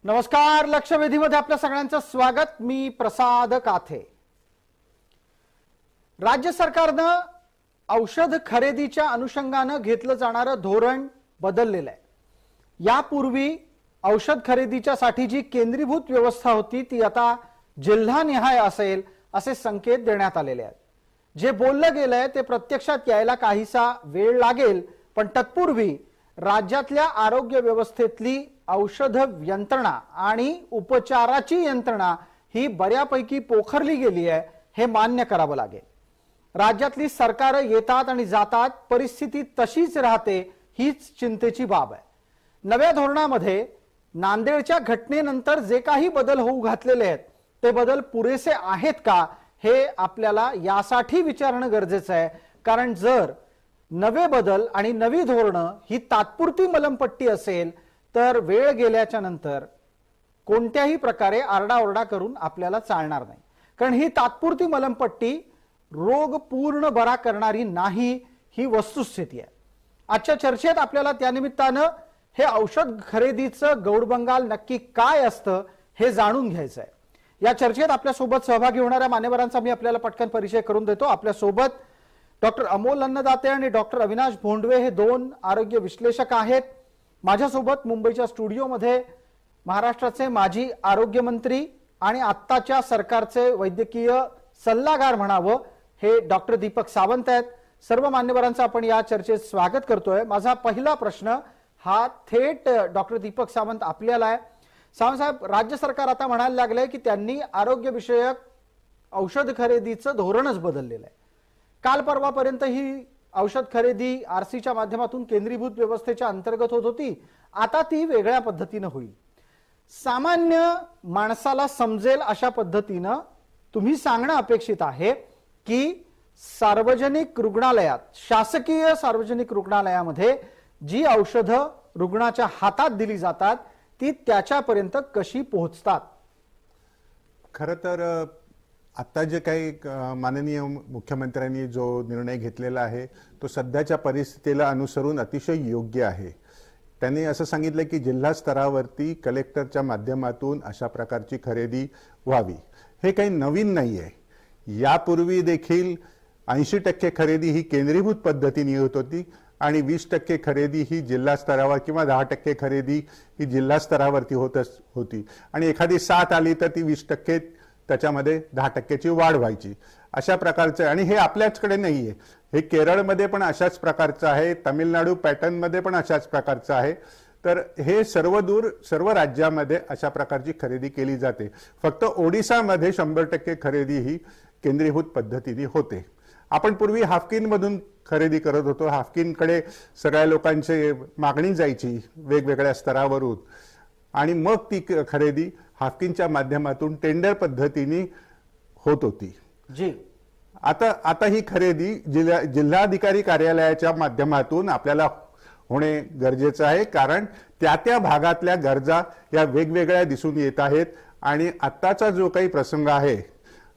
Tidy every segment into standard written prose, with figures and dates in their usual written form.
नमस्कार, लक्षवेधीमध्ये आपल्या सगळ्यांचं स्वागत। मी प्रसाद काथे। राज्य सरकारनं औषध खरेदीच्या अनुषंगाने घेतलं जाणारं धोरण बदललेलं आहे। यापूर्वी औषध खरेदीच्या साठी जी केंद्रीभूत व्यवस्था होती ती आता जिल्हानिहाय असेल असे संकेत देण्यात आलेले आहेत। जे बोललं गेलंय ते प्रत्यक्षात यायला काहीसा वेळ लागेल, पण तत्पूर्वी राज्यातल्या आरोग्य व्यवस्थेतली औषध यंत्रणा आणि उपचाराची यंत्रणा ही बऱ्यापैकी पोखरली गेली आहे हे मान्य करावं लागेल। राज्यातली सरकार येतात आणि जातात, परिस्थिती तशीच राहते हीच चिंतेची बाब आहे। नव्या धोरणामध्ये नांदेडच्या घटनेनंतर जे काही बदल होऊ घातलेले आहेत ते बदल पुरेसे आहेत का हे आपल्याला यासाठी विचारणं गरजेचं आहे, कारण जर नवे बदल आणि नवी धोरणं ही तात्पुरती मलमपट्टी असेल तर वेळ गेल्याच्या नंतर कोणत्याही प्रकारे आरडाओरडा करून आपल्याला चालणार नाही, कारण ही तात्पुरती मलमपट्टी रोग पूर्ण बरा करणारी नाही ही वस्तुस्थिती आहे। आजच्या चर्चेत आपल्याला त्यानिमित्तानं हे औषध खरेदीचं गौडबंगाल नक्की काय असतं हे जाणून घ्यायचं आहे। या चर्चेत आपल्या सोबत सहभागी होणाऱ्या मान्यवरांचा मी आपल्याला पटकन परिचय करून देतो। आपल्या सोबत डॉक्टर अमोल अन्नदाते आणि डॉक्टर अविनाश भोंडवे हे दोन आरोग्य विश्लेषक आहेत। माझ्यासोबत मुंबईच्या स्टुडिओमध्ये महाराष्ट्राचे माजी आरोग्य मंत्री आणि आत्ताच्या सरकारचे वैद्यकीय सल्लागार म्हणावं हे डॉक्टर दीपक सावंत आहेत। सर्व मान्यवरांचं आपण या चर्चेत स्वागत करतोय। माझा पहिला प्रश्न हा थेट डॉक्टर दीपक सावंत आपल्याला आहे। सावंत साहेब, राज्य सरकार आता म्हणायला लागलंय की त्यांनी आरोग्य विषयक औषध खरेदीचं धोरणच बदललेलं आहे। काल परवापर्यंत ही औषध खरेदी आरसीच्या माध्यमातून केंद्रीभूत व्यवस्थेच्या अंतर्गत होत होती, आता ती वेगळ्या पद्धतीने होईल। सामान्य माणसाला समजेल अशा पद्धतीने तुम्ही सांगणं अपेक्षित आहे की सार्वजनिक रुग्णालयात, शासकीय सार्वजनिक रुग्णालयामध्ये जी औषधं रुग्णाच्या हातात दिली जातात ती त्याच्यापर्यंत कशी पोहोचतात? खरं तर आता जे काही माननीय मुख्यमंत्र्यांनी जो निर्णय घेतलेला आहे तो सध्याच्या परिस्थितीला अनुसरून अतिशय योग्य आहे। त्यांनी असं सांगितलं की जिल्हा स्तरावरती कलेक्टरच्या माध्यमातून अशा प्रकारची खरेदी व्हावी। हे काही नवीन नाही आहे। यापूर्वी देखील 80% खरेदी ही केंद्रीभूत पद्धतीने होत होती आणि 20% खरेदी ही जिल्हा स्तरावर किंवा 10% खरेदी ही जिल्हा स्तरावरती होती आणि एखादी साथ आली तर ती 20% त्याच्यामध्ये 10%ची वाढ व्हायची। अशा प्रकारचं, आणि हे आपल्याचकडे नाहीये, हे केरळमध्ये पण अशाच प्रकारचं आहे, तामिळनाडू पॅटर्न मध्ये पण अशाच प्रकारचं आहे। तर हे सर्व राज्यामध्ये अशा प्रकारची खरेदी केली जाते। फक्त ओडिसामध्ये 100% खरेदी ही केंद्रीभूत पद्धतीने होते। आपण पूर्वी हाफकिन मधून खरेदी करत होतो। हाफकिनकडे सगळ्या लोकांची मागणी जायची वेगवेगळ्या स्तरावरून आणि मग ती खरेदी हाफकिनच्या माध्यमातून टेंडर पद्धतीने होत होती जी। आता ही खरेदी जिल्हाधिकारी कार्यालयाच्या माध्यमातून आपल्याला होणे गरजेचं आहे, कारण त्या भागातल्या गरजा या वेगवेगळ्या दिसून येत आहेत आणि आत्ताचा जो काही प्रसंग आहे,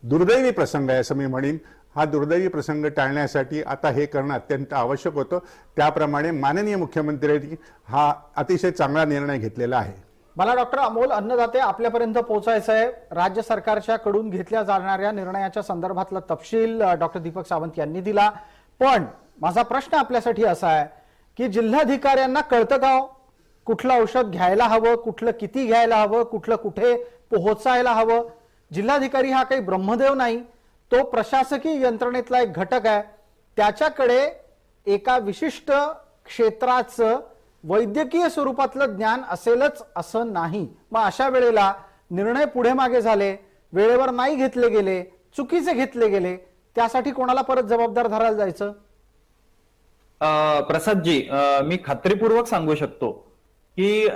दुर्दैवी प्रसंग आहे असं मी म्हणेन, हा दुर्दैवी प्रसंग टाळण्यासाठी आता हे करणं अत्यंत आवश्यक होतं। त्याप्रमाणे माननीय मुख्यमंत्र्यांनी हा अतिशय चांगला निर्णय घेतलेला आहे। मला डॉक्टर अमोल अन्नदाते आपल्यापर्यंत पोहोचायचं आहे। राज्य सरकारच्या कडून घेतल्या जाणाऱ्या निर्णयाच्या संदर्भातला तपशील डॉक्टर दीपक सावंत यांनी दिला, पण माझा प्रश्न आपल्यासाठी असा आहे की जिल्हाधिकाऱ्यांना कळतं का कुठलं औषध घ्यायला हवं, कुठलं किती घ्यायला हवं, कुठलं कुठे पोहोचायला हवं? जिल्हाधिकारी हा काही ब्रह्मदेव नाही, तो प्रशासकीय यंत्रणेतला एक घटक आहे। त्याच्याकडे एका विशिष्ट क्षेत्राचं वैद्यकीय स्वरूपातलं ज्ञान असेलच असं नाही। मग अशा वेळेला निर्णय पुढे मागे झाले, वेळेवर नाही घेतले गेले, चुकीचे घेतले गेले, त्यासाठी कोणाला परत जबाबदार धरायला जायचं? प्रसादजी, मी खात्रीपूर्वक सांगू शकतो की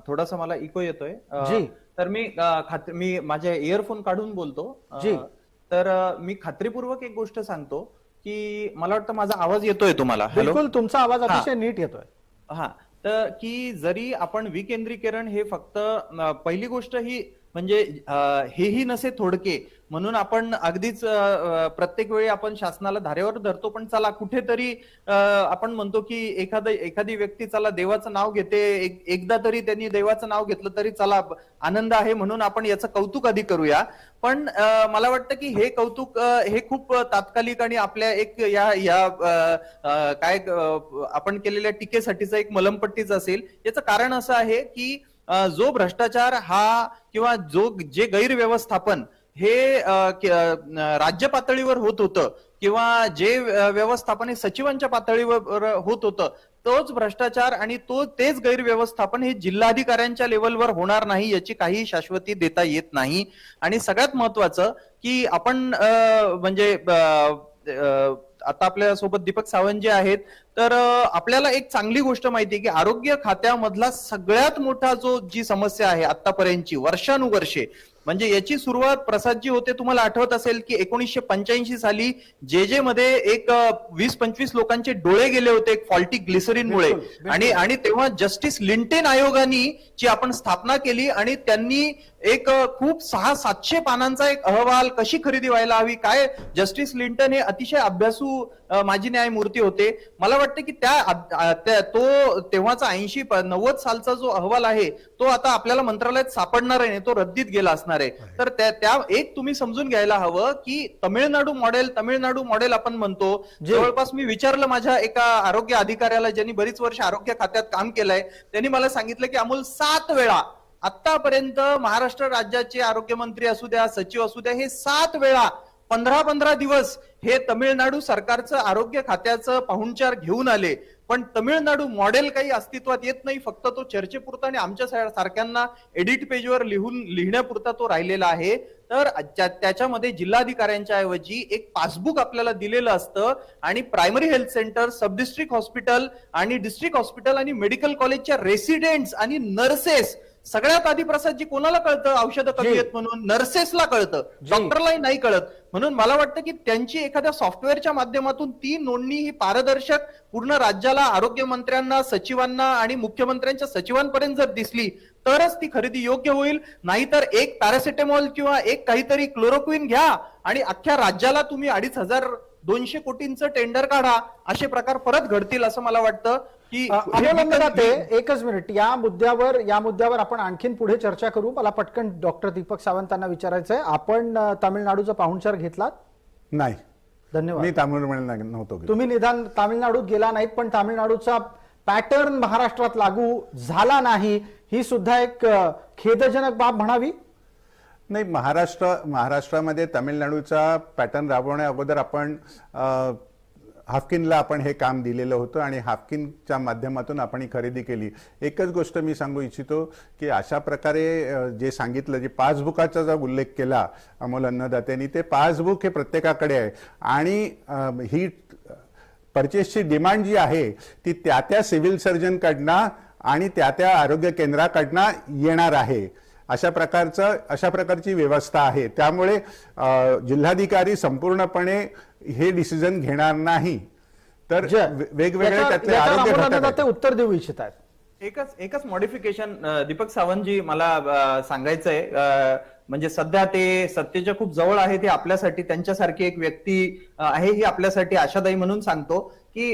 थोडासा मला इको येतोय जी, तर मी माझे इयरफोन काढून बोलतो जी। तर मी खात्रीपूर्वक एक गोष्ट सांगतो की मला वाटतं माझा आवाज येतोय तुम्हाला? बिलकुल, तुमचा आवाज अतिशय नीट येतोय। हा, तर की जरी आपण विकेंद्रीकरण हे फक्त पहिली गोष्ट ही म्हणजे हेही नसे थोडके म्हणून आपण अगदीच प्रत्येक वेळी आपण शासनाला धारेवर धरतो, पण चला कुठेतरी आपण म्हणतो की एखादी व्यक्ती चला देवाचं नाव घेते, एकदा तरी त्यांनी देवाचं नाव घेतलं तरी चला आनंद आहे म्हणून आपण याचं कौतुक आधी करूया. पण मला वाटतं की हे कौतुक हे खूप तात्कालिक आणि आपल्या एक या काय आपण केलेल्या टीकेसाठीचं एक मलमपट्टीच असेल. याचं कारण असं आहे की जो भ्रष्टाचार हा किंवा जे गैरव्यवस्थापन हे राज्य पातळीवर होत होतं किंवा जे व्यवस्थापन हे सचिवांच्या पातळीवर होत होतं, तोच भ्रष्टाचार आणि तेच गैरव्यवस्थापन हे जिल्हाधिकाऱ्यांच्या लेवलवर होणार नाही याची काही शाश्वती देता येत नाही. आणि सगळ्यात महत्वाचं की आपण म्हणजे आता आपल्या सोबत दीपक सावंत जे आहेत, तर आपल्याला एक चांगली गोष्ट माहिती आहे की आरोग्य खात्यामधला सगळ्यात मोठा जी समस्या आहे आतापर्यंतची वर्षानुवर्षे, म्हणजे याची सुरुवात प्रसादजी होते. तुम्हाला आठवत असेल की 1985 साली जे मध्ये एक 20-25 लोकांचे डोळे गेले होते एक फॉल्टी ग्लिसरीनमुळे, आणि तेव्हा जस्टिस लिंटेन आयोगाने ची आपण स्थापना केली आणि त्यांनी एक खूप 600-700 पानांचा एक अहवाल, कशी खरेदी व्हायला हवी काय, जस्टिस लिंटन हे अतिशय अभ्यासू माजी न्यायमूर्ती होते. मला वाटतं की तो तेव्हाचा 80-90 सालचा जो अहवाल आहे तो आता आपल्याला मंत्रालयात सापडणार आहे, तो रद्दीत गेला असणार आहे. तर त्या एक तुम्ही समजून घ्यायला हवं की तामिळनाडू मॉडेल आपण म्हणतो. जवळपास मी विचारलं माझ्या एका आरोग्य अधिकाऱ्याला ज्यांनी बरीच वर्ष आरोग्य खात्यात काम केलंय, त्यांनी मला सांगितलं की अमोल 7 वेळा आतापर्यंत महाराष्ट्र राज्याचे आरोग्यमंत्री असू द्या, सचिव असू द्या, हे 7 वेळा 15-15 दिवस हे तमिळनाडू सरकारचं आरोग्य खात्याचं पाहुणचार घेऊन आले. पण तमिळनाडू मॉडेल काही अस्तित्वात येत नाही, फक्त तो चर्चेपुरता आणि आमच्या सारख्यांना एडिट पेजवर लिहिण्यापुरता तो राहिलेला आहे. तर त्याच्यामध्ये जिल्हाधिकाऱ्यांच्या ऐवजी एक पासबुक आपल्याला दिलेलं असतं आणि प्रायमरी हेल्थ सेंटर, सब डिस्ट्रिक्ट हॉस्पिटल आणि डिस्ट्रिक्ट हॉस्पिटल आणि मेडिकल कॉलेजच्या रेसिडेंट्स आणि नर्सेस, सगळ्यात आधी प्रसादजी कोणाला कळतं औषधं कमी आहेत म्हणून? नर्सेसला कळतं, डॉक्टरलाही नाही कळत. म्हणून मला वाटतं की त्यांची एखाद्या सॉफ्टवेअरच्या माध्यमातून ती नोंदणी ही पारदर्शक पूर्ण राज्याला, आरोग्य मंत्र्यांना, सचिवांना आणि मुख्यमंत्र्यांच्या सचिवांपर्यंत जर दिसली तरच ती खरेदी योग्य होईल. नाहीतर एक पॅरासिटामॉल किंवा एक काहीतरी क्लोरोक्विन घ्या आणि अख्ख्या राज्याला तुम्ही 2,500 कोटींचं टेंडर काढा, असे प्रकार परत घडतील असं मला वाटतं. की एकच मिनिट, या मुद्द्यावर आपण आणखीन पुढे चर्चा करू. मला पटकन डॉक्टर दीपक सावंतांना विचारायचं आहे, आपण तामिळनाडूचा पाहुणचार घेतलात? नाही. धन्यवाद. मी तामिळनाडूला नव्हतो. तुम्ही निदान तामिळनाडूत गेला नाहीत, पण तामिळनाडूचा पॅटर्न महाराष्ट्रात लागू झाला नाही, ही सुद्धा एक खेदजनक बाब म्हणावी. नाही, महाराष्ट्रामध्ये तामिळनाडूचा पॅटर्न राबवण्या अगोदर आपण हाफकिनला आपण हे काम दिलेलं होतं आणि हाफकिनच्या माध्यमातून आपण ही खरेदी केली. एकच गोष्ट मी सांगू इच्छितो की अशा प्रकारे जे सांगितलं, जे पासबुकाचा जो उल्लेख केला अमोल अन्नदात्यांनी, ते पासबुक हे प्रत्येकाकडे आहे आणि ही परचेसची डिमांड जी आहे ती त्या सिव्हिल सर्जनकडनं आणि त्या आरोग्य केंद्राकडनं येणार आहे. अशा प्रकारची व्यवस्था आहे. त्यामुळे जिल्हाधिकारी संपूर्णपणे हे डिसिजन घेणार नाही, तर वेगवेगळे त्यातले आरोग्य खात्यात उत्तर देऊ इच्छितात. एकच मॉडिफिकेशन दीपक सावंतजी मला सांगायचंय, म्हणजे सध्या ते सत्तेच्या खूप जवळ आहे, ते आपल्यासाठी त्यांच्यासारखी एक व्यक्ती आहे ही आपल्यासाठी आशादायी म्हणून सांगतो की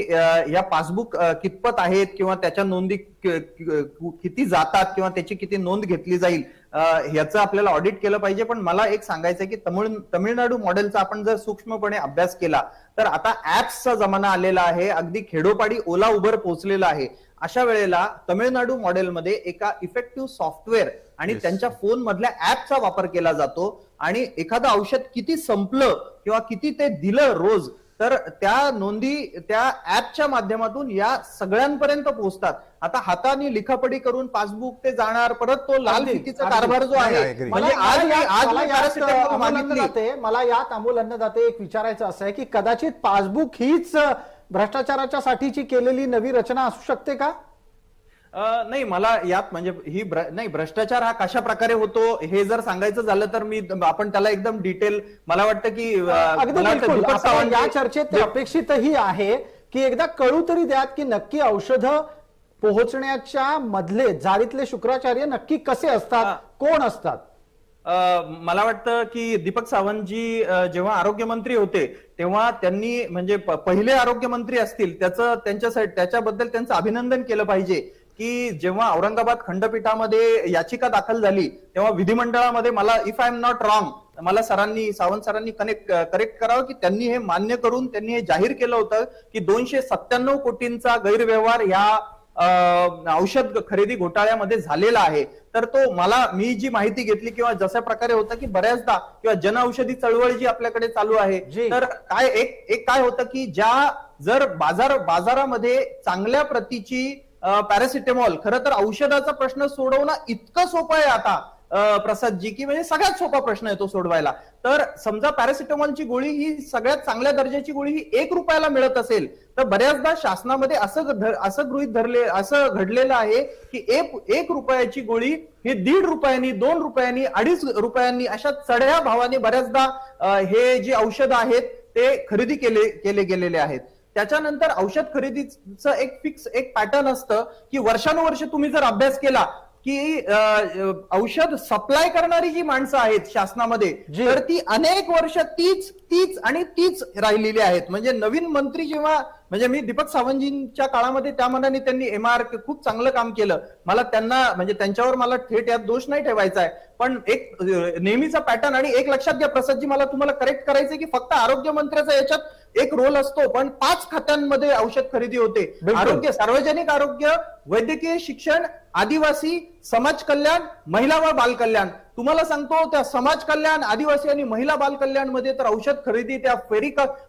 या पासबुक कितपत आहेत किंवा त्याच्या नोंदी किती जातात किंवा त्याची किती नोंद घेतली जाईल याचं आपल्याला ऑडिट केलं पाहिजे. पण मला एक सांगायचंय की तमिळनाडू मॉडेलचा आपण जर सूक्ष्मपणे अभ्यास केला तर आता ऍप्सचा जमाना आलेला आहे, अगदी खेडोपाडी ओला उबर पोहोचलेला आहे. अशा वेळेला तमिळनाडू मॉडेलमध्ये एका इफेक्टिव्ह सॉफ्टवेअर आणि त्यांच्या फोन मधल्या ऍपचा वापर केला जातो आणि एखादं औषध किती संपलं किंवा किती ते दिलं रोज, तर त्या नोंदी त्या ऍपच्या माध्यमातून या सगळ्यांपर्यंत पोहोचतात. आता हाताने लिखापडी करून पासबुक ते जाणार, परत तो लाल फितीचा कारभार जो आहे. मला यात अमोल अन्नदाते एक विचारायचं असं आहे की कदाचित पासबुक हीच भ्रष्टाचाराच्या साठीची केलेली नवी रचना असू शकते का? नाही, मला यात म्हणजे नाही, भ्रष्टाचार हा कशा प्रकारे होतो हे जर सांगायचं झालं तर आपण त्याला एकदम डिटेल, मला वाटतं की या चर्चेत अपेक्षितही आहे की एकदा कळू तरी द्यात की नक्की औषधं पोहोचण्याच्या मधले जाळीतले शुक्राचार्य नक्की कसे असतात, कोण असतात. मला वाटतं की दीपक सावंतजी जेव्हा आरोग्यमंत्री होते तेव्हा त्यांनी म्हणजे पहिले आरोग्यमंत्री असतील त्यांच्यासाठी त्याच्याबद्दल त्यांचं अभिनंदन केलं पाहिजे की जेव्हा औरंगाबाद खंडपीठामध्ये याचिका दाखल झाली तेव्हा विधिमंडळामध्ये मला if I am not wrong मला सावंत सरांनी करेक्ट करावं की त्यांनी हे मान्य करून त्यांनी हे जाहीर केलं होतं की 297 कोटींचा गैरव्यवहार ह्या औषध खरेदी घोटाळ्यामध्ये झालेला आहे. तर मी जी माहिती घेतली किंवा जशा प्रकारे होतं की बऱ्याचदा किंवा जनऔषधी चळवळ जी आपल्याकडे चालू आहे तर काय होतं की जर बाजारामध्ये चांगल्या प्रतीची पॅरासिटेमॉल खरं तर औषधाचा प्रश्न सोडवणं इतकं सोपं आहे आता प्रसादजी की म्हणजे सगळ्यात सोपा प्रश्न आहे तो सोडवायला. तर समजा पॅरासिटामॉलची गोळी ही सगळ्यात चांगल्या दर्जाची गोळी ही 1 रुपयाला मिळत असेल तर बऱ्याचदा शासनामध्ये असं गृहीत घडलेलं आहे की 1 रुपयाची गोळी ही 1.5 रुपयांनी 2 रुपयांनी 2.5 रुपयांनी अशा चढ्या भावाने बऱ्याचदा हे जी औषधं आहेत ते खरेदी केले गेलेले आहेत. त्याच्यानंतर औषध खरेदीचं एक पॅटर्न असतं की वर्षानुवर्ष तुम्ही जर अभ्यास केला की औषध सप्लाय करणारी जी माणसं आहेत शासनामध्ये तर ती अनेक वर्ष तीच राहिलेली आहेत. म्हणजे नवीन मंत्री जेव्हा म्हणजे मी दीपक सावंतजींच्या काळामध्ये त्या मनाने त्यांनी MR खूप चांगलं काम केलं. मला त्यांना म्हणजे त्यांच्यावर मला थेट यात दोष नाही ठेवायचा आहे पण एक नेहमीचा पॅटर्न आणि एक लक्षात घ्या प्रसादजी मला तुम्हाला करेक्ट करायचंय की फक्त आरोग्य मंत्र्याचा याच्यात एक रोल असतो पण 5 खात्यांमध्ये औषध खरेदी होते. आरोग्य, सार्वजनिक आरोग्य, वैद्यकीय शिक्षण, आदिवासी, समाज कल्याण, महिला व बाल कल्याण. तुम्हाला सांगतो त्या समाज कल्याण, आदिवासी आणि महिला बाल कल्याण मध्ये तर औषध खरेदी त्या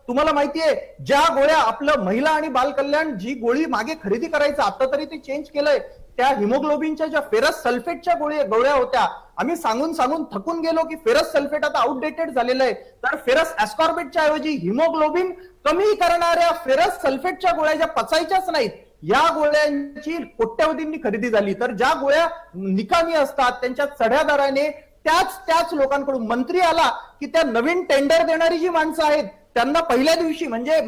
तुम्हाला माहितीये ज्या गोळ्या आपलं महिला आणि बाल कल्याण जी गोळी मागे खरेदी करायचं आता तरी ते चेंज केलंय त्या हिमोग्लोबिनच्या ज्या फेरस सल्फेटच्या गोळ्या होत्या आम्ही सांगून थकून गेलो की फेरस सल्फेट आता आउटडेटेड झालेलं आहे तर फेरस ॲस्कॉर्बिटच्या ऐवजी हिमोग्लोबिन कमी करणाऱ्या फेरस सल्फेटच्या गोळ्या ज्या पचायच्याच नाहीत या गोळ्यांची कोट्यवधींनी खरेदी झाली. तर ज्या गोळ्या निकामी असतात त्यांच्या चढ्या दराने त्याच लोकांकडून मंत्री आला की त्या नवीन टेंडर देणारी जी माणसं आहेत त्यांना पहिल्या दिवशी म्हणजे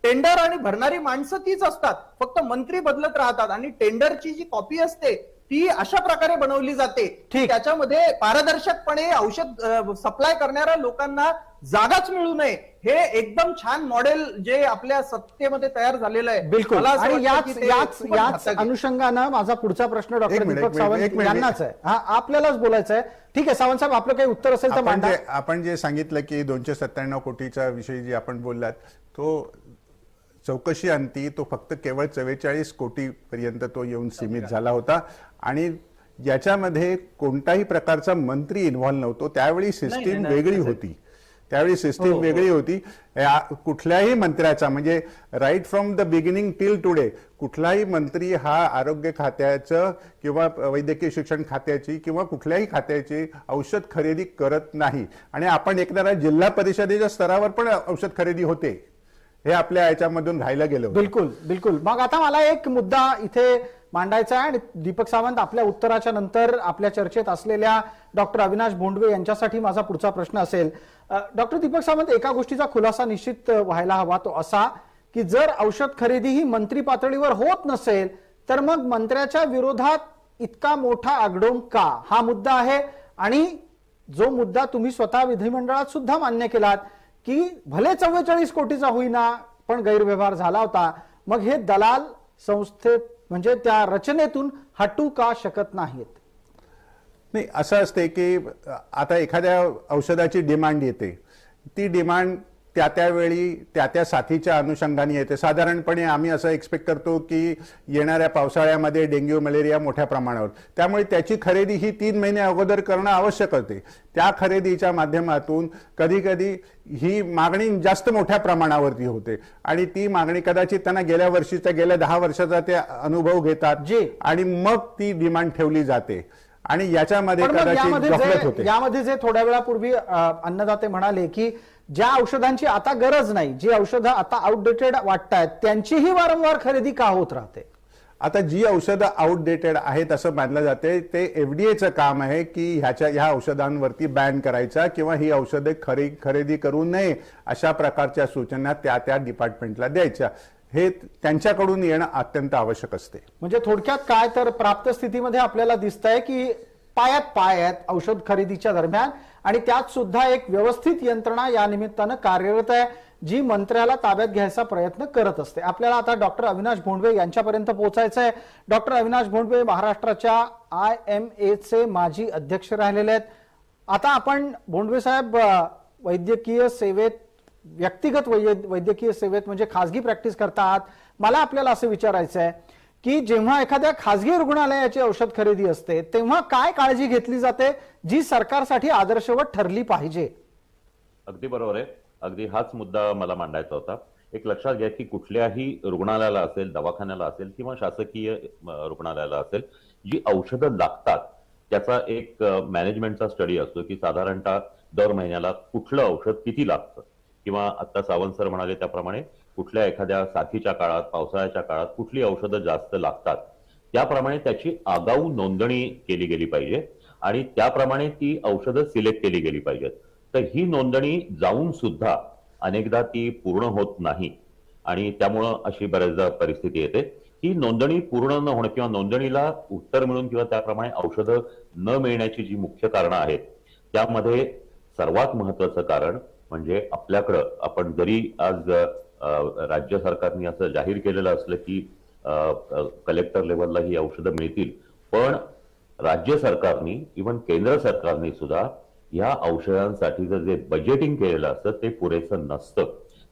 टेंडर आणि भरणारी माणसं तीच असतात फक्त मंत्री बदलत राहतात आणि टेंडरची जी कॉपी असते ती अशा प्रकारे बनवली जाते त्याच्यामध्ये पारदर्शकपणे औषध सप्लाय करणाऱ्या लोकांना जागाच मिळू नये हे एकदम छान मॉडेल जे आपल्या सत्तेमध्ये तयार झालेलं आहे. बिलकुल. आणि याच अनुषंगानं माझा पुढचा प्रश्न डॉक्टर दीपक सावंत यांनाच आहे. हा आपल्यालाच बोलायचं आहे. ठीक आहे सावंत साहेब आपलं काही उत्तर असेल तर मांडा. आपण जे सांगितलं की 297 कोटीच्या विषयी जे आपण बोललात तो चौकशी अंती तो फक्त केवळ 44 कोटी पर्यंत तो येऊन सीमित झाला होता आणि याच्यामध्ये कोणताही प्रकारचा मंत्री इन्व्हॉल्व नव्हतो. त्यावेळी सिस्टीम वेगळी होती. कुठल्याही मंत्र्याचा म्हणजे right from the beginning till today कुठलाही मंत्री हा आरोग्य खात्याचं किंवा वैद्यकीय शिक्षण खात्याची किंवा कुठल्याही खात्याची औषध खरेदी करत नाही. आणि आपण एकदा जिल्हा परिषदेच्या स्तरावर पण औषध खरेदी होते हे आपल्या याच्यामधून राहिलं गेलं. बिलकुल. मग आता मला एक मुद्दा इथे मांडायचा आहे आणि दीपक सावंत आपल्या उत्तराच्या नंतर आपल्या चर्चेत असलेल्या डॉक्टर अविनाश भोंडवे यांच्यासाठी माझा पुढचा प्रश्न असेल. डॉक्टर दीपक सावंत एका गोष्टीचा खुलासा निश्चित व्हायला हवा तो असा की जर औषध खरेदी ही मंत्री पातळीवर होत नसेल तर मग मंत्र्याच्या विरोधात इतका मोठा आगडोम का हा मुद्दा आहे. आणि जो मुद्दा तुम्ही स्वतः विधिमंडळात सुद्धा मान्य केलात की भले 44 कोटीचा होईना पण गैरव्यवहार झाला होता मग हे दलाल संस्थेत म्हणजे त्या रचनेतून हटू का शकत नाहीत. नाही असं असते की आता एखाद्या औषधाची डिमांड येते ती डिमांड त्यावेळी त्या साथीच्या अनुषंगाने येते. साधारणपणे आम्ही असं एक्सपेक्ट करतो की येणाऱ्या पावसाळ्यामध्ये डेंग्यू मलेरिया मोठ्या प्रमाणावर त्यामुळे त्याची खरेदी ही 3 महिने अगोदर करणं आवश्यक असते. त्या खरेदीच्या माध्यमातून कधी कधी ही मागणी जास्त मोठ्या प्रमाणावरती होते आणि ती मागणी कदाचित त्यांना गेल्या 10 वर्षाचा ते अनुभव घेतात आणि मग ती डिमांड ठेवली जाते आणि याच्यामध्ये कदाचित गफलत होते. यामध्ये जे थोड्या वेळापूर्वी अन्नदाते म्हणाले की ज्या औषधांची आता गरज नाही जी औषधं आता आउटडेटेड वाटतायत त्यांचीही वारंवार खरेदी का होत राहते. आता जी औषधं आउटडेटेड आहेत असं मानलं जाते ते FDAचं काम आहे की ह्या औषधांवरती बॅन करायचा किंवा ही औषधे खरेदी करू नये अशा प्रकारच्या सूचना त्या डिपार्टमेंटला द्यायच्या. हे त्यांच्याकडून येणं अत्यंत आवश्यक असते. म्हणजे थोडक्यात काय तर प्राप्त स्थितीमध्ये आपल्याला दिसतंय की पायात पाय आहेत औषध खरेदीच्या दरम्यान, आणि त्यात सुद्धा एक व्यवस्थित यंत्रणा या निमित्तानं कार्यरत आहे, जी मंत्र्याला ताब्यात घ्यायचा प्रयत्न करत असते. आपल्याला आता डॉक्टर अविनाश भोंडवे यांच्यापर्यंत पोहोचायचं आहे. डॉक्टर अविनाश भोंडवे महाराष्ट्राच्या IMA चे माजी अध्यक्ष राहिलेले आहेत. आता आपण भोंडवे साहेब वैद्यकीय सेवेत, व्यक्तिगत वैद्यकीय सेवेत म्हणजे खासगी प्रॅक्टिस करता आहात. मला आपल्याला असं विचारायचं आहे की जेव्हा एखाद्या खासगी रुग्णालयाची औषध खरेदी असते तेव्हा काय काळजी घेतली जाते जी सरकारसाठी आदर्शवत ठरली पाहिजे? अगदी बरोबर आहे. अगदी हाच मुद्दा मला मांडायचा होता. एक लक्षात घ्या की कुठल्याही रुग्णालयाला असेल, दवाखान्याला असेल किंवा शासकीय रुग्णालयाला असेल, जी औषधं लागतात त्याचा एक मॅनेजमेंटचा स्टडी असतो की साधारणतः दर महिन्याला कुठलं औषध किती लागतं, किंवा आता सावंत सर म्हणाले त्याप्रमाणे कुठल्या एखाद्या साथीच्या काळात, पावसाळ्याच्या काळात कुठली औषधं जास्त लागतात, त्याप्रमाणे त्याची आगाऊ नोंदणी केली गेली पाहिजे आणि त्याप्रमाणे ती औषधं सिलेक्ट केली गेली पाहिजेत. तर ही नोंदणी जाऊन सुद्धा अनेकदा ती पूर्ण होत नाही आणि त्यामुळं अशी बऱ्याचदा परिस्थिती येते. ही नोंदणी पूर्ण न होणं किंवा नोंदणीला उत्तर मिळून किंवा त्याप्रमाणे औषधं न मिळण्याची जी मुख्य कारणं आहेत, त्यामध्ये सर्वात महत्वाचं कारण म्हणजे आपल्याकडं, आपण जरी आज राज्य सरकारने असं जाहीर केलेलं असलं की कलेक्टर लेवलला ही औषधं मिळतील, पण राज्य सरकारनी, इव्हन केंद्र सरकारने सुद्धा या औषधांसाठीचं जे बजेटिंग केलेलं असतं ते पुरेसं नसतं.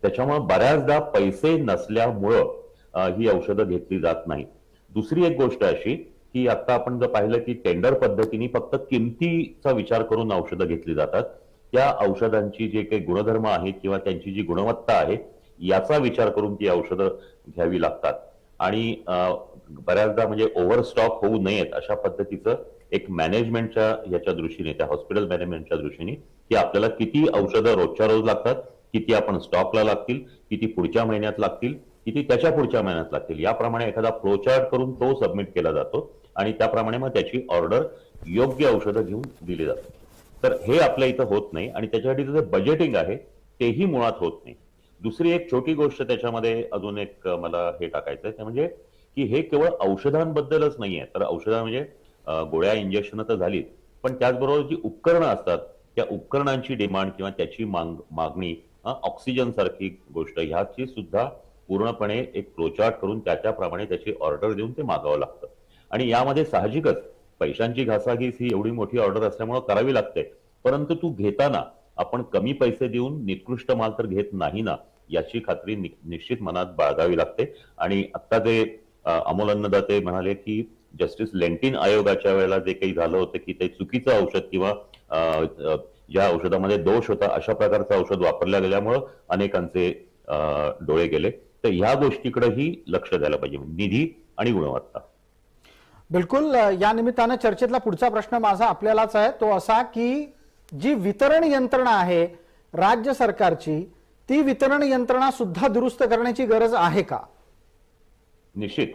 त्याच्यामुळे बऱ्याचदा पैसे नसल्यामुळं ही औषधं घेतली जात नाही. दुसरी एक गोष्ट अशी की आता आपण जर पाहिलं की टेंडर पद्धतीने फक्त किमतीचा विचार करून औषधं घेतली जातात. त्या औषधांची जे काही गुणधर्म आहेत किंवा त्यांची जी गुणवत्ता आहे याचा विचार करून ती औषधं घ्यावी लागतात आणि बऱ्याचदा म्हणजे ओव्हरस्टॉक होऊ नयेत अशा पद्धतीचं एक मॅनेजमेंटच्या याच्या दृष्टीने, त्या हॉस्पिटल मॅनेजमेंटच्या दृष्टीने की आपल्याला किती औषधं रोजच्या रोज लागतात, किती आपण स्टॉकला लागतील, किती पुढच्या महिन्यात लागतील, किती त्याच्या पुढच्या महिन्यात लागतील, याप्रमाणे एखादा फ्लोचार्ट करून तो सबमिट केला जातो आणि त्याप्रमाणे मग त्याची ऑर्डर योग्य औषधं घेऊन दिली जाते. तर हे आपल्या इथं होत नाही आणि त्याच्यासाठी जे बजेटिंग आहे तेही मुळात होत नाही. दुसरी एक छोटी गोष्ट त्याच्यामध्ये अजून एक मला हे टाकायचं आहे, ते म्हणजे की हे केवळ औषधांबद्दलच नाहीये. तर औषधं म्हणजे गोळ्या, इंजेक्शन तर झालीच, पण त्याचबरोबर जी उपकरणं असतात त्या उपकरणांची डिमांड किंवा त्याची मागणी, ऑक्सिजन सारखी गोष्ट, ह्याची सुद्धा पूर्णपणे एक फ्लोचार्ट करून त्याप्रमाणे त्याची ऑर्डर देऊन ते मागावं लागतं. आणि यामध्ये साहजिकच पैशांची घासाघीस ही एवढी मोठी ऑर्डर असल्यामुळे करावी लागते, परंतु तू घेताना आपण कमी पैसे देऊन निकृष्ट माल तर घेत नाही ना, याची खात्री निश्चित मनात बाळगावी लागते. आणि आता जे अमोल अन्नदाते म्हणाले की जस्टिस लेंटिन आयोगाच्या वेळेला जे काही झालं होतं की ते चुकीचं औषध किंवा ज्या औषधामध्ये दोष होता अशा प्रकारचं औषध वापरल्या गेल्यामुळं अनेकांचे डोळे गेले. तर ह्या गोष्टीकडेही लक्ष द्यायला पाहिजे, निधी आणि गुणवत्ता. बिलकुल. या निमित्तानं चर्चेतला पुढचा प्रश्न माझा आपल्यालाच आहे, तो असा की जी वितरण यंत्रणा आहे राज्य सरकारची, ती वितरण यंत्रणा सुद्धा दुरुस्त करण्याची गरज आहे का? निश्चित.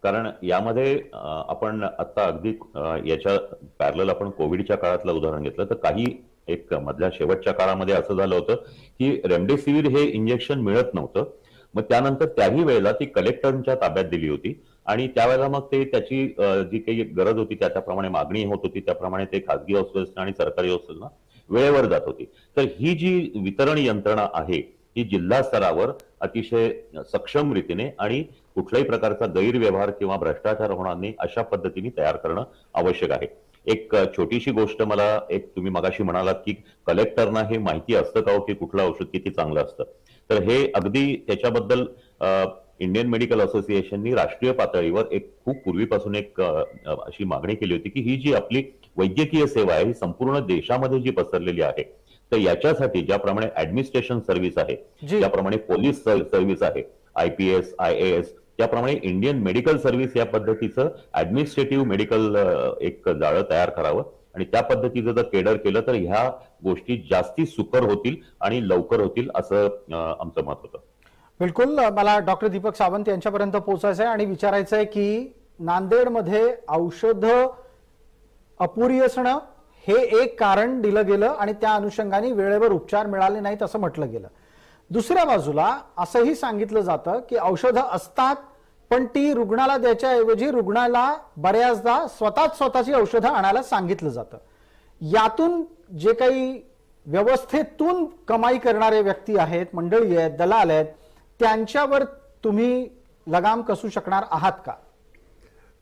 कारण यामध्ये आपण आता अगदी याच्या पॅरलल आपण कोविडच्या काळातलं उदाहरण घेतलं तर काही एक मधल्या शेवटच्या काळामध्ये असं झालं होतं की रेमडेसिवीर हे इंजेक्शन मिळत नव्हतं. मग त्यानंतर त्याही वेळेला ती कलेक्टरच्या ताब्यात दिली होती आणि त्यावेळेला मग ते त्याची जी काही गरज होती त्याप्रमाणे मागणी होत होती, त्याप्रमाणे ते खासगी हॉस्पिटल्सना आणि सरकारी हॉस्पिटल्सना वेळेवर जात होती. तर ही जी वितरण यंत्रणा आहे ही जिल्हा स्तरावर अतिशय सक्षम रीतीने आणि कुठल्याही प्रकारचा गैरव्यवहार किंवा भ्रष्टाचार होणार नाही अशा पद्धतीने तयार करणं आवश्यक आहे. एक छोटीशी गोष्ट मला, एक तुम्ही मगाशी म्हणालात की कलेक्टरना हे माहिती असतं का हो की कुठलं औषध किती चांगलं असतं, तर हे अगदी त्याच्याबद्दल इंडियन मेडिकल असोसिएशननी राष्ट्रीय पातळीवर एक खूप पूर्वीपासून एक अशी मागणी केली होती की ही जी आपली वैद्यकीय सेवा आहे ही संपूर्ण देशामध्ये जी पसरलेली आहे, तर याच्यासाठी ज्याप्रमाणे ऍडमिनिस्ट्रेशन सर्व्हिस आहे, ज्याप्रमाणे पोलीस सर्व्हिस आहे, IPS, IAS, त्याप्रमाणे इंडियन मेडिकल सर्व्हिस या पद्धतीचं ऍडमिनिस्ट्रेटिव्ह मेडिकल एक जाळं तयार करावं आणि त्या पद्धतीचं जर केडर केलं तर ह्या गोष्टी जास्ती सुकर होतील आणि लवकर होतील असं आमचं मत होतं. बिलकुल. मला डॉक्टर दीपक सावंत यांच्यापर्यंत पोहोचायचं आहे आणि विचारायचं आहे की नांदेडमध्ये औषध अपुरी असणं हे एक कारण दिलं गेलं आणि त्या अनुषंगाने वेळेवर उपचार मिळाले नाहीत असं म्हटलं गेलं. दुसऱ्या बाजूला असंही सांगितलं जातं की औषधं असतात पण ती रुग्णाला द्यायच्या ऐवजी रुग्णाला बऱ्याचदा स्वतःची औषधं आणायला सांगितलं जातं. यातून जे काही व्यवस्थेतून कमाई करणारे व्यक्ती आहेत, मंडळी आहेत, दलाल आहेत, त्यांच्यावर तुम्ही लगाम कसू शकणार आहात का?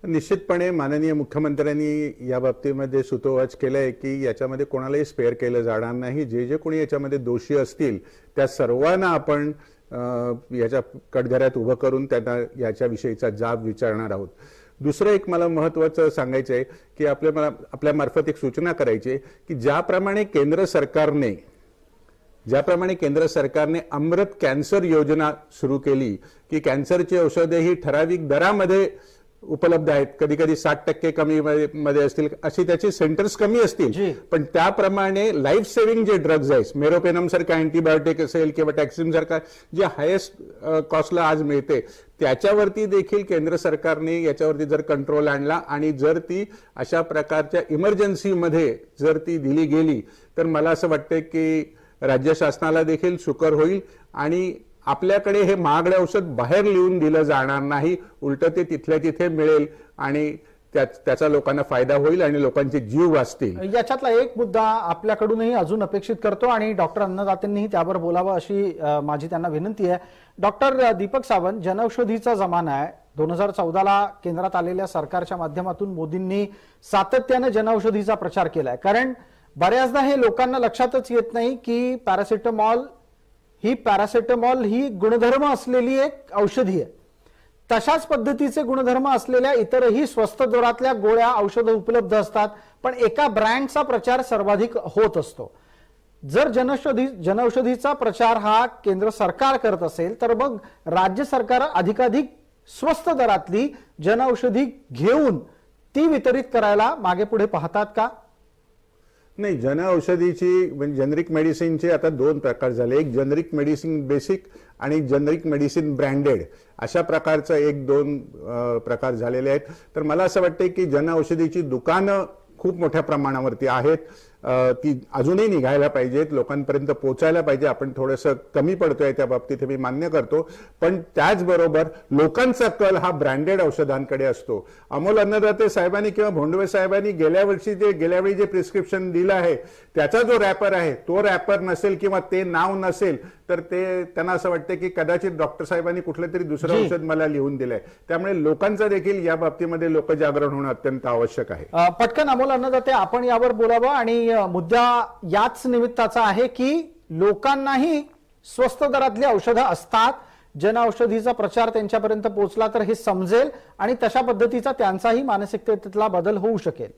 निश्चितपणे माननीय मुख्यमंत्र्यांनी या बाबतीमध्ये सुतोवाच केलंय की याच्यामध्ये कोणालाही स्पेअर केलं जाणार नाही. जे जे कोणी याच्यामध्ये दोषी असतील त्या सर्वांना आपण याच्या कटघऱ्यात उभं करून त्यांना याच्याविषयीचा जाब विचारणार आहोत. दुसरं एक मला महत्वाचं सांगायचं आहे की आपल्या मार्फत एक सूचना करायची आहे की ज्याप्रमाणे केंद्र सरकारने अमृत कॅन्सर योजना सुरू केली की कॅन्सरची औषधे ही ठराविक दरामध्ये उपलब्ध आहेत, कधी कधी 60% कमी मध्ये असतील, अशी त्याची सेंटर्स कमी असतील, पण त्याप्रमाणे लाईफ सेव्हिंग जे ड्रग्ज आहेत, मेरोपेनम सारखा अँटीबायोटिक असेल किंवा टॅक्सिम सारखा जे हायेस्ट कॉस्टला आज मिळते, त्याच्यावरती देखील केंद्र सरकारने याच्यावरती जर कंट्रोल आणला आणि जर ती अशा प्रकारच्या इमर्जन्सीमध्ये जर ती दिली गेली तर मला असं वाटतं की राज्य शासनाला देखील सुकर होईल आणि आपल्याकडे हे महागडे औषध बाहेर लिहून दिलं जाणार नाही, उलट ते तिथल्या तिथे मिळेल आणि त्याचा लोकांना फायदा होईल आणि लोकांचे जीव वाचतील. याच्यातला एक मुद्दा आपल्याकडूनही अजून अपेक्षित करतो आणि डॉक्टर अन्नदातेंनीही त्यावर बोलावं अशी माझी त्यांना विनंती आहे. डॉक्टर दीपक सावंत, जनौषधीचा जमाना आहे. 2014ला केंद्रात आलेल्या सरकारच्या माध्यमातून मोदींनी सातत्यानं जनौषधीचा प्रचार केलाय. कारण बऱ्याचदा हे लोकांना लक्षातच येत नाही की पॅरासिटामॉल ही गुणधर्म असलेली एक औषधी आहे. तशाच पद्धतीचे गुणधर्म असलेल्या इतरही स्वस्त दरातल्या गोळ्या औषधं उपलब्ध असतात, पण एका ब्रँडचा प्रचार सर्वाधिक होत असतो. जर जनौषधीचा प्रचार हा केंद्र सरकार करत असेल तर मग राज्य सरकार अधिकाधिक स्वस्त दरातली जनौषधी घेऊन ती वितरित करायला मागे पुढे पाहतात का? नाही, जनऔषधीची म्हणजे जेनरिक मेडिसिनचे आता दोन प्रकार झाले. एक जेनरिक मेडिसिन बेसिक आणि जेनरिक मेडिसिन ब्रँडेड, अशा प्रकारचा एक दोन प्रकार झालेले आहेत. तर मला असं वाटतं की जनऔषधीची दुकानं खूप मोठ्या प्रमाणावरती आहेत, ती अजूनही निघायला पाहिजेत, लोकांपर्यंत पोहोचायला पाहिजे. आपण थोडंसं कमी पडतोय त्या बाबतीत, मी मान्य करतो, पण त्याचबरोबर लोकांचा कल हा ब्रँडेड औषधांकडे असतो. अमोल अन्नदाते साहेबांनी किंवा भोंडवे साहेबांनी गेल्यावेळी जे प्रिस्क्रिप्शन दिलं आहे त्याचा जो रॅपर आहे तो रॅपर नसेल किंवा ते नाव नसेल तर ते त्यांना असं वाटतं की कदाचित डॉक्टर साहेबांनी कुठलं तरी दुसरं औषध मला लिहून दिलंय. त्यामुळे लोकांचं देखील या बाबतीमध्ये लोकजागरण होणं अत्यंत आवश्यक आहे. पटकन अमोल अन्नदाते, आपण यावर बोलावं आणि मुद्दा याच निमित्ताचा आहे की लोकांनाही स्वस्त दरातली औषधं असतात, जनऔषधीचा प्रचार त्यांच्यापर्यंत पोहोचला तर हे समजेल आणि तशा पद्धतीचा त्यांचाही मानसिकतेतला बदल होऊ शकेल.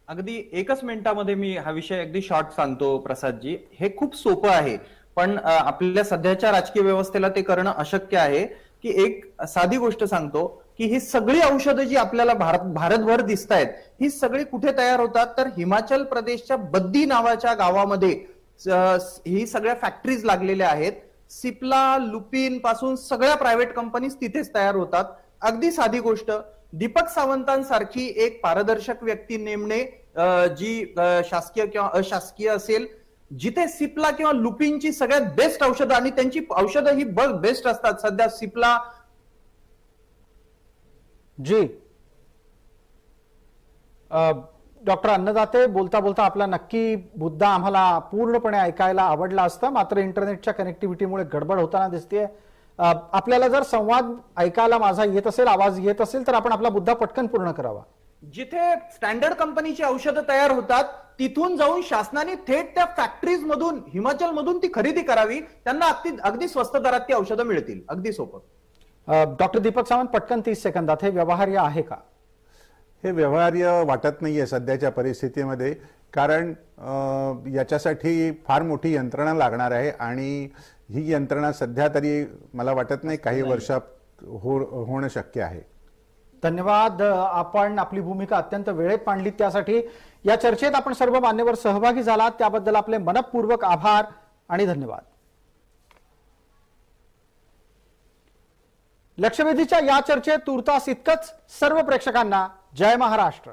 अगदी एकच मिनिटामध्ये मी हा विषय अगदी शॉर्ट सांगतो प्रसादजी. हे खूप सोपं आहे, पण आपल्या सध्याच्या राजकीय व्यवस्थेला ते करणं अशक्य आहे. की एक साधी गोष्ट सांगतो की ही सगळी औषधं जी आपल्याला भारतभर दिसत आहेत, ही सगळी कुठे तयार होतात तर हिमाचल प्रदेशच्या बद्दी नावाच्या गावामध्ये ही सगळ्या फॅक्टरीज लागलेल्या आहेत. सिप्ला, लुपिन पासून सगळ्या प्रायव्हेट कंपनीज तिथेच तयार होतात. अगदी साधी गोष्ट, दीपक सावंतांसारखी एक पारदर्शक व्यक्ती नेमणे, जी शासकीय किंवा अशासकीय असेल, जिथे सिप्ला किंवा लुपिनची सगळ्यात बेस्ट औषधं आणि त्यांची औषधं ही बेस्ट असतात. सध्या सिप्ला जी डॉक्टर अन्नदाते, बोलता बोलता आपला नक्की मुद्दा आम्हाला पूर्णपणे ऐकायला आवडला असता, मात्र इंटरनेटच्या कनेक्टिव्हिटीमुळे गडबड होताना दिसतेय. आपल्याला जर संवाद ऐकायला माझा येत असेल, आवाज येत असेल तर आपण आपला मुद्दा पटकन पूर्ण करावा. जिथे स्टँडर्ड कंपनीची औषधं तयार होतात तिथून जाऊन शासनाने थेट त्या फॅक्टरीज मधून, हिमाचल मधून ती खरेदी करावी, त्यांना अगदी स्वस्त दरात ती औषधं मिळतील. अगदी सोपं. डॉक्टर दीपक सावंत, पटकन 30 सेकंदात, हे व्यवहार्य आहे का? हे व्यवहार्य वाटत नाहीये सध्याच्या परिस्थितीमध्ये, कारण याच्यासाठी फार मोठी यंत्रणा लागणार आहे आणि ही यंत्रणा सध्या तरी मला वाटत नाही काही वर्षात होणं शक्य आहे. धन्यवाद. आपण आपली भूमिका अत्यंत वेळेत मांडली, त्यासाठी या चर्चेत आपण सर्व मान्यवर सहभागी झालात त्याबद्दल आपले मनपूर्वक आभार आणि धन्यवाद. लक्षवेधीच्या या चर्चेत तुर्तास इतकंच. सर्व प्रेक्षकांना जय महाराष्ट्र.